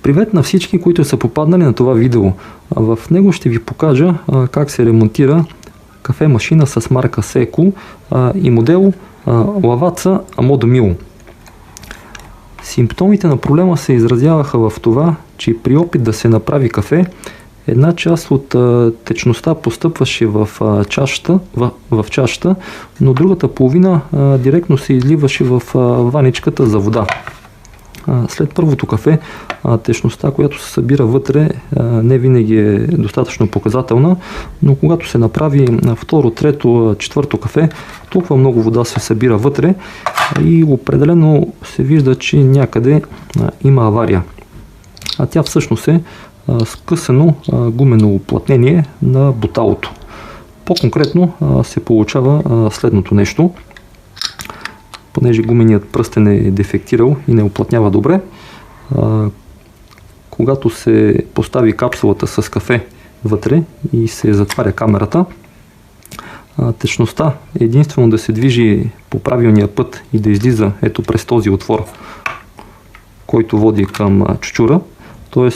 Привет на всички, които са попаднали на това видео. В него ще ви покажа как се ремонтира кафе машина с марка Seco и модел Lavazza Amodo Mio. Симптомите на проблема се изразяваха в това, че при опит да се направи кафе, една част от течността постъпваше в чашата, но другата половина директно се изливаше в ваничката за вода. След първото кафе, течността, която се събира вътре, не винаги е достатъчно показателна, но когато се направи второ, трето, четвърто кафе, толкова много вода се събира вътре и определено се вижда, че някъде има авария. А тя всъщност е скъсано гумено уплътнение на буталото. По-конкретно се получава следното нещо. Понеже гуменият пръстен е дефектирал и не уплътнява добре, когато се постави капсулата с кафе вътре и се затваря камерата, течността единствено да се движи по правилния път и да излиза ето през този отвор, който води към чучура, т.е.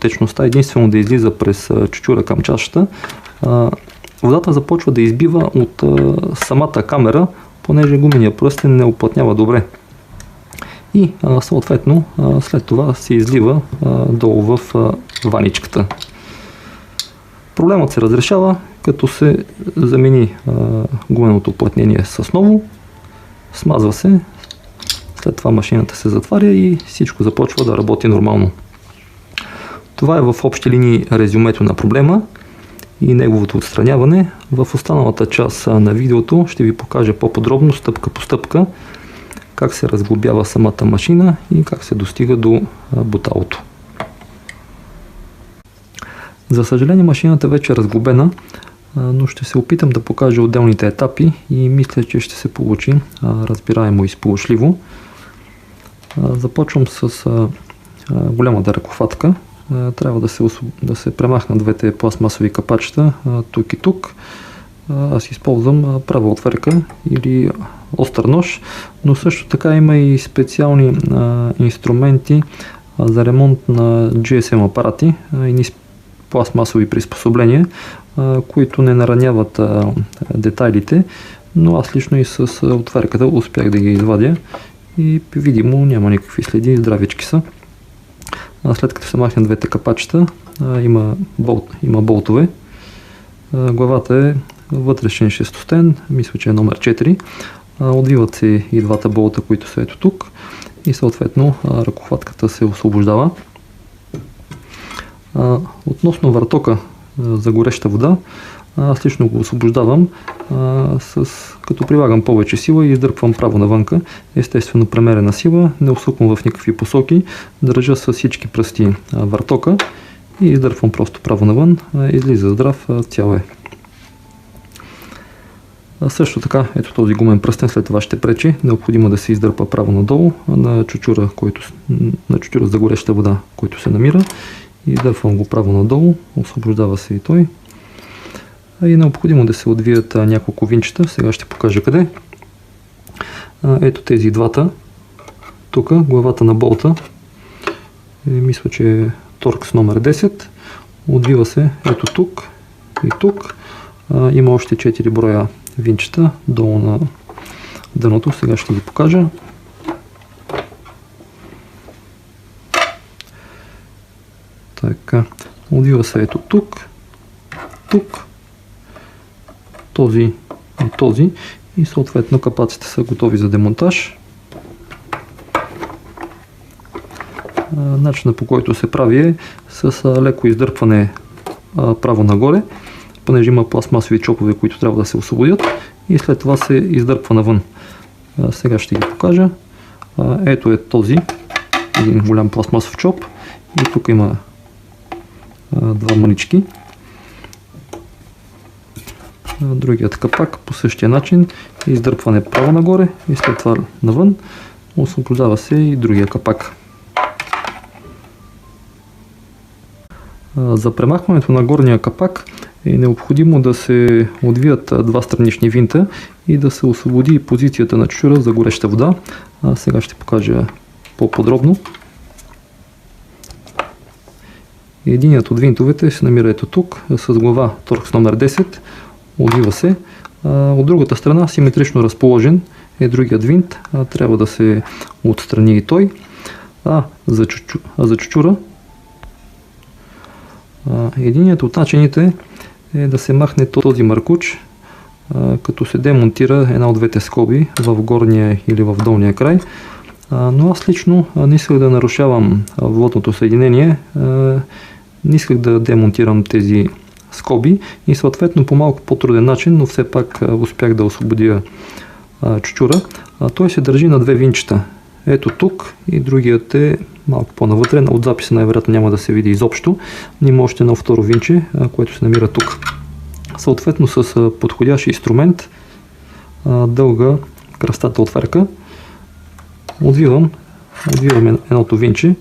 течността единствено да излиза през чучура към чашата, водата започва да избива от самата камера, понеже гумения пръстен не уплътнява добре. И съответно след това се излива долу в ваничката. Проблемът се разрешава, като се замени гуменото уплътнение с ново, смазва се, след това машината се затваря и всичко започва да работи нормално. Това е в общи линии резюмето на проблема и неговото отстраняване. В останалата част на видеото ще ви покажа по-подробно, стъпка по стъпка, как се разглобява самата машина и как се достига до буталото. За съжаление машината вече е разглобена, но ще се опитам да покажа отделните етапи и мисля, че ще се получи разбираемо и сполучливо. Започвам с голямата ръкофатка. Трябва да се премахнат двете пластмасови капачета тук и тук. Аз използвам права отверка или остър нож, но също така има и специални инструменти за ремонт на GSM апарати и пластмасови приспособления, които не нараняват детайлите, но аз лично и с отверката успях да ги извадя и видимо няма никакви следи, здравички са. След като се махнат двете капачета, има болтове. Главата е вътрешен шестостен, мисля, че е номер 4. Отвиват се и двата болта, които са ето тук и съответно ръкохватката се освобождава. Относно въртока за гореща вода, аз лично го освобождавам, като прилагам повече сила и издърпвам право навънка. Естествено премерена сила, не усуквам в никакви посоки, държа с всички пръсти въртока и издърпвам просто право навън, излиза здрав, цял е. Също така, ето този гумен пръстен след това ще пречи, необходимо да се издърпа право надолу на чучура за гореща вода, който се намира. Издърпвам го право надолу, освобождава се и той. И е необходимо да се отвият няколко винчета, сега ще покажа къде. Ето тези двата. Тук главата на болта, мисля, че е торкс номер 10. Отвива се ето тук и тук. Има още 4 броя винчета долу на дъното, сега ще ги покажа. Така, отвива се ето тук, тук, този и този и съответно капаците са готови за демонтаж. Начинът, по който се прави, е с леко издърпване право нагоре, понеже има пластмасови чопове, които трябва да се освободят и след това се издърпва навън. Сега ще ги покажа. Ето е този един голям пластмасов чоп и тук има два мънички. Другият капак по същия начин, издърпване право нагоре и след това навън, освобождава се и другия капак. За премахването на горния капак е необходимо да се отвият два странични винта и да се освободи позицията на чучура за гореща вода. Сега ще покажа по-подробно. Единият от винтовете се намира ето тук с глава торкс номер 10, отвива се. От другата страна, симетрично разположен е другият винт, трябва да се отстрани и той. За чучура, единият от начините е да се махне този маркуч, като се демонтира една от двете скоби в горния или в долния край. Но аз лично не исках да нарушавам водното съединение, не исках да демонтирам тези скоби и съответно по малко по-труден начин, но все пак успях да освободя чучура. Той се държи на две винчета. Ето тук и другият е малко по-навътре. От записа най-вероятно няма да се види изобщо. Има още едно второ винче, което се намира тук. Съответно с подходящ инструмент, дълга кръстата отверка, отвивам едното винче,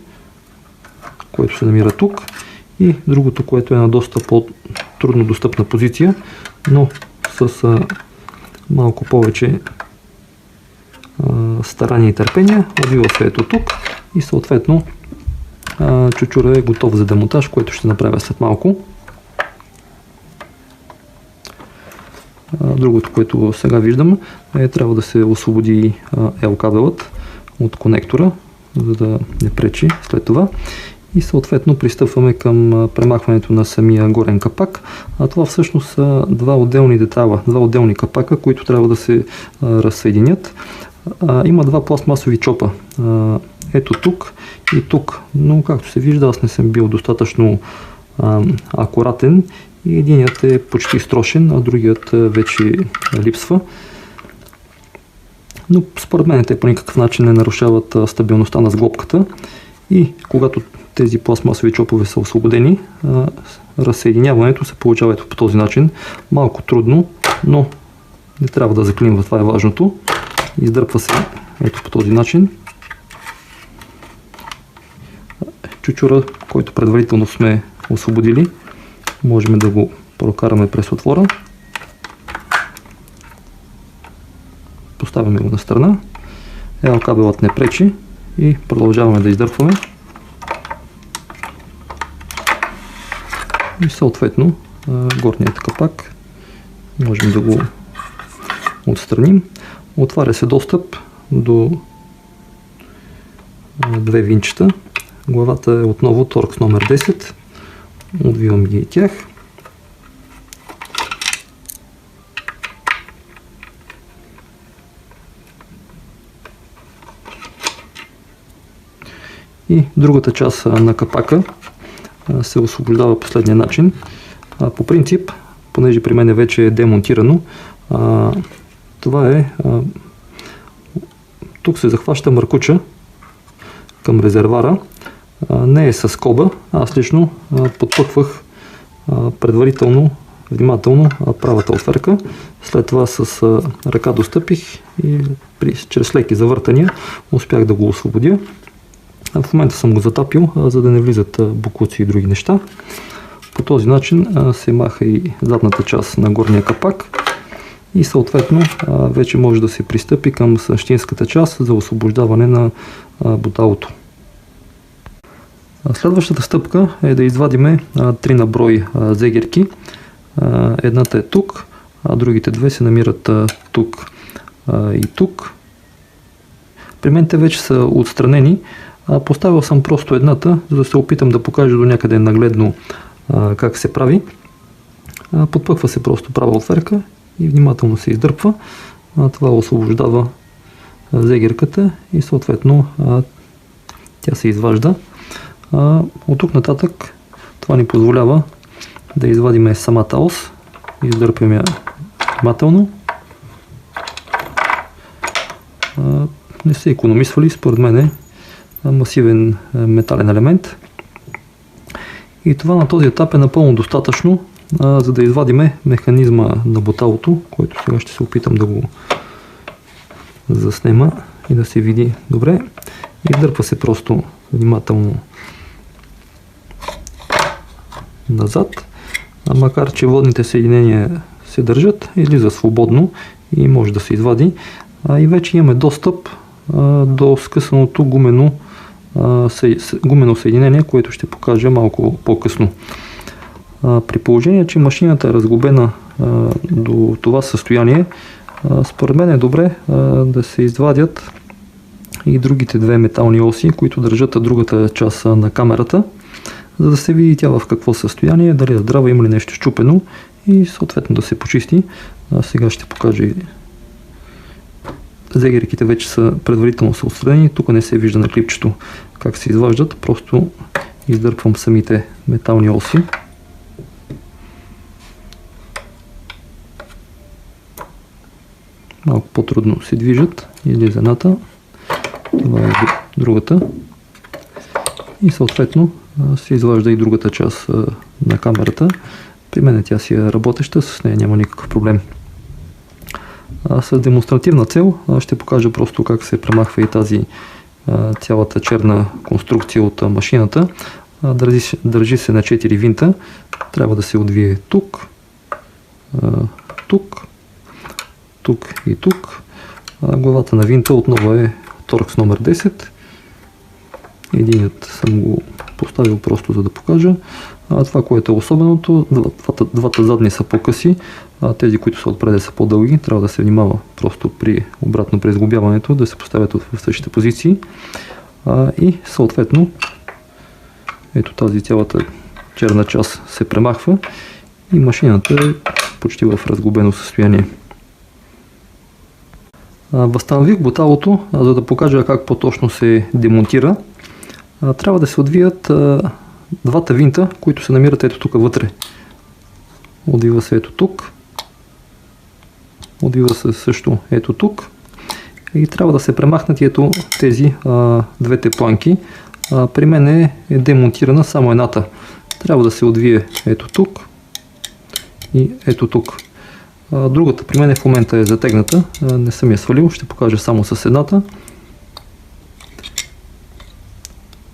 което се намира тук, и другото, което е на доста по-трудно достъпна позиция, но с малко повече старание и търпение, отвива се ето тук и съответно чучура е готов за демонтаж, което ще направя след малко. Другото, което сега виждам, трябва да се освободи L кабелът от конектора, за да не пречи след това. И съответно пристъпваме към премахването на самия горен капак. Това всъщност са два отделни детайла, два отделни капака, които трябва да се разсъединят. Има два пластмасови чопа. Ето тук и тук, но както се вижда, аз не съм бил достатъчно акуратен и единият е почти строшен, а другият вече липсва. Но според мен те по никакъв начин не нарушават стабилността на сглобката и когато тези пластмасови чопове са освободени, разсъединяването се получава ето по този начин. Малко трудно, но не трябва да заклинва, това е важното. Издърпва се ето по този начин. Чучура, който предварително сме освободили, можем да го прокараме през отвора. Поставяме го на страна. L кабелът не пречи и продължаваме да издърпваме. И съответно горният капак можем да го отстраним. Отваря се достъп до две винчета. Главата е отново торкс номер 10. Отвивам ги и тях. И другата част на капака се освобождава последния начин. По принцип, понеже при мен вече е демонтирано, това е, тук се захваща маркуча към резервара, не е с скоба, аз лично подпъквах предварително, внимателно правата отверка, след това с ръка достъпих и чрез леки завъртания успях да го освободя. В момента съм го затапил, за да не влизат боклуци и други неща. По този начин се маха и задната част на горния капак и съответно вече може да се пристъпи към същинската част за освобождаване на буталото. Следващата стъпка е да извадиме 3 на брой зегерки. Едната е тук, а другите две се намират тук и тук. При мен те вече са отстранени. Поставил съм просто едната, за да се опитам да покажа до някъде нагледно как се прави. Подпъква се просто права отверка и внимателно се издърпва. Това освобождава зегерката и съответно тя се изважда. От тук нататък това ни позволява да извадим самата ос. Издърпим я внимателно. Не се икономисвали, според мен е масивен метален елемент. И това на този етап е напълно достатъчно, за да извадиме механизма на буталото, който сега ще се опитам да го заснема и да се види добре. Издърпва се просто внимателно назад, макар че водните съединения се държат, излиза свободно и може да се извади. И вече имаме достъп до скъсаното гумено гумено съединение, което ще покажа малко по-късно. При положение, че машината е разглобена до това състояние, според мен е добре да се извадят и другите две метални оси, които държат другата част на камерата, за да се види тя в какво състояние, дали е здрава, има ли нещо счупено и съответно да се почисти. Сега ще покажа и зегерките вече са предварително са отстранени. Тук не се вижда на клипчето как се изваждат, просто издърпвам самите метални оси. Малко по-трудно се движат, излиза едната, това е другата и съответно се изважда и другата част на камерата. При мен тя си е работеща, с нея няма никакъв проблем. С демонстративна цел ще покажа просто как се премахва и тази цялата черна конструкция от машината. Държи се на 4 винта, трябва да се отвие тук, тук, тук и тук. Главата на винта отново е торкс номер 10. Единият съм го поставил просто за да покажа. Това, което е особеното, двата задни са по-къси, тези, които са отпред са по-дълги. Трябва да се внимава просто обратно при изглобяването да се поставят в същите позиции. И съответно ето тази цялата черна част се премахва и машината е почти в разглобено състояние. Възстанових буталото, за да покажа как по-точно се демонтира. Трябва да се отвият двата винта, които се намират ето тук вътре. Отвива се ето тук. Отвива се също ето тук. И трябва да се премахнат ето тези двете планки. При мен е демонтирана само едната. Трябва да се отвие ето тук и ето тук. Другата при мен в момента е затегната. Не съм я свалил, ще покажа само с едната.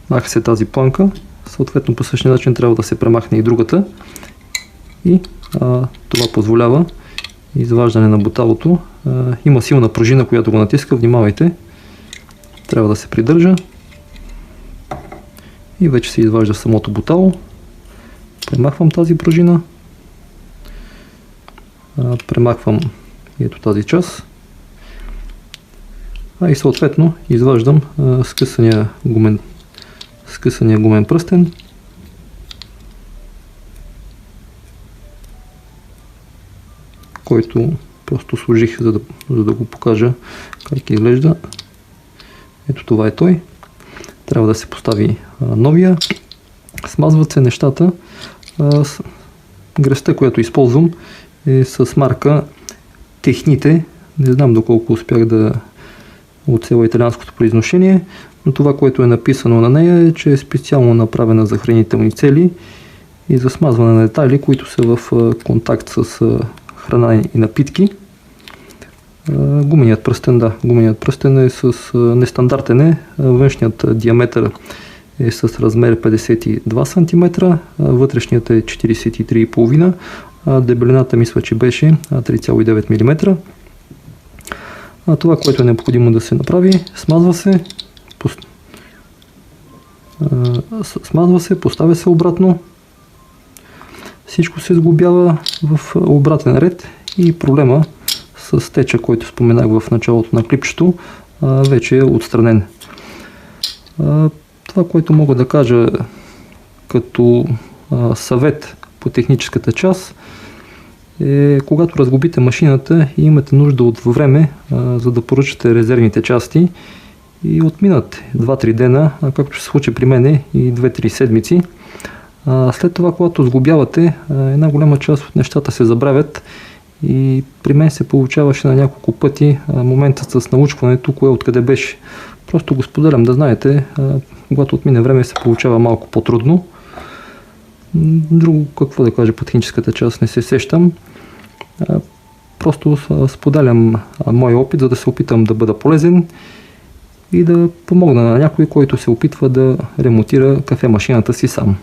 Маха се тази планка. Съответно по същия начин трябва да се премахне и другата. И това позволява изваждане на буталото. Има силна пружина, която го натиска. Внимавайте. Трябва да се придържа. И вече се изважда самото бутало. Премахвам тази пружина. Премахвам ето тази част. И съответно изваждам скъсания гумен пръстен. Който просто сложих, за да го покажа как изглежда. Ето това е той. Трябва да се постави новия. Смазват се нещата. Гръста, която използвам, е с марка Техните. Не знам доколко успях да оцеля италианското произношение, но това, което е написано на нея е, че е специално направена за хранителни цели и за смазване на детайли, които са в контакт с храна и напитки. Гуменият пръстен е с нестандартен. Външният диаметър е с размер 52 см, вътрешният е 43,5 см, дебелината мисля, че беше 3,9 мм. Това, което е необходимо да се направи, смазва се, поставя се обратно, всичко се сглобява в обратен ред и проблема с теча, който споменах в началото на клипчето, вече е отстранен. Това, което мога да кажа като съвет по техническата част е, когато разглобите машината и имате нужда от време, за да поръчате резервните части и отминат 2-3 дена, както се случи при мене и 2-3 седмици. След това, когато сглобявате, една голяма част от нещата се забравят и при мен се получаваше на няколко пъти моментът с научването, кое откъде беше. Просто го споделям да знаете, когато отмине време се получава малко по-трудно. Друго, какво да кажа по техническата част, не се сещам. Просто споделям моя опит, за да се опитам да бъда полезен и да помогна на някой, който се опитва да ремонтира кафе машината си сам.